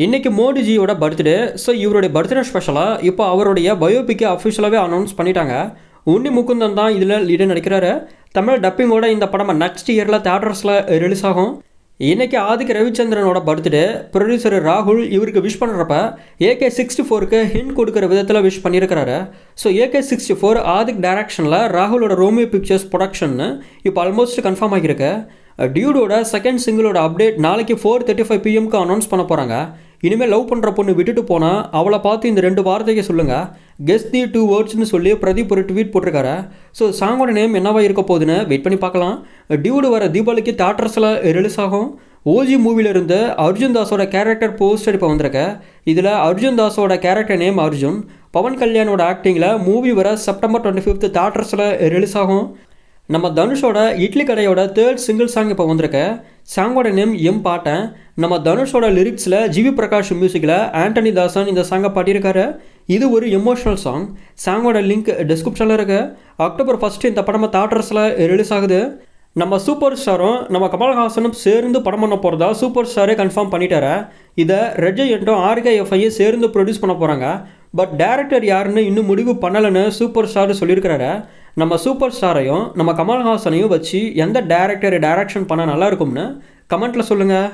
இன்னைக்கு மோடிஜியோட birthday. So இவருடைய birthday ஸ்பெஷலாக இப்போ அவருடைய பயோபிக்கை அஃபிஷியலாகவே அனௌன்ஸ் பண்ணிட்டாங்க. உன்னி முகுந்தன் தான் இதில் லீடர் நடிக்கிறாரு. தமிழ் டப்பிங்கோட இந்த படம் நெக்ஸ்ட் இயரில் தேட்டர்ஸில் ரிலீஸ் ஆகும். இன்றைக்கி ஆதிக்க ரவிச்சந்திரனோட பர்த்டே. ப்ரொடியூசர் ராகுல் இவருக்கு விஷ் பண்ணுறப்ப AK-64க்கு ஹிண்ட் கொடுக்குற விதத்தில் விஷ் பண்ணியிருக்கிறாரு. ஸோ AK-64 ஆதிக் டைரக்ஷனில் ராகுலோட ரோமியோ பிக்சர்ஸ் ப்ரொடக்ஷன்னு இப்போ ஆல்மோஸ்ட் கன்ஃபார்ம் ஆகியிருக்கு. டியூடோட செகண்ட் சிங்கிளோட அப்டேட் நாளைக்கு 4:35 PM அனௌன்ஸ் பண்ண போகிறாங்க. இனிமேல் லவ் பண்ணுற பொண்ணு விட்டுட்டு போனால் அவளை பார்த்து இந்த 2 வார்த்தைக்கு சொல்லுங்கள், கெஸ் தி 2 வேர்ட்ஸ்னு சொல்லி பிரதீப் ஒரு ட்வீட் போட்டிருக்காரு. ஸோ சாங்கோட நேம் என்னவா இருக்க போகுதுன்னு வெயிட் பண்ணி பார்க்கலாம். டியூடு வர தீபாவளிக்கு தேட்டர்ஸில் ரிலீஸ் ஆகும். ஓஜி மூவிலிருந்து அர்ஜுன் தாஸோட கேரக்டர் போஸ்டர் இப்போ வந்திருக்கு. இதில் அர்ஜுன் தாஸோட கேரக்டர் நேம் அர்ஜுன். பவன் கல்யாணோட ஆக்டிங்கில் மூவி வர செப்டம்பர் 25 தேட்டர்ஸில் ரிலீஸ் ஆகும். நம்ம தனுஷோட இட்லி கடையோட 3rd சிங்கிள் சாங் இப்போ வந்திருக்கு. சாங்கோட நேம் எம் பாட்டன். நம்ம தனுஷோட லிரிக்ஸில் ஜிவி பிரகாஷ் மியூசிக்கில் ஆண்டனி தாசன் இந்த சாங்கை பாடியிருக்காரு. இது ஒரு எமோஷனல் சாங். சாங்கோட லிங்க் டிஸ்கிரிப்ஷனில் இருக்குது. அக்டோபர் 1 இந்த படம் தேட்டர்ஸில் ரிலீஸ் ஆகுது. நம்ம சூப்பர் ஸ்டாரும் நம்ம கமல்ஹாசனும் சேர்ந்து படம் பண்ண போகிறதா சூப்பர் ஸ்டாரே கன்ஃபார்ம் பண்ணிட்டாரு. இதை ரெட் ஜெயண்ட்டும் RKFஐயும் சேர்ந்து ப்ரொடியூஸ் பண்ண போகிறாங்க. பட் டேரக்டர் யாருன்னு இன்னும் முடிவு பண்ணலைன்னு சூப்பர் ஸ்டார் சொல்லியிருக்கிறாரு. நம்ம சூப்பர் ஸ்டாரையும் நம்ம கமல்ஹாசனையும் வச்சு எந்த டேரக்டர் டைரக்ஷன் பண்ணால் நல்லாயிருக்கும்னு கமெண்ட்டில் சொல்லுங்கள்.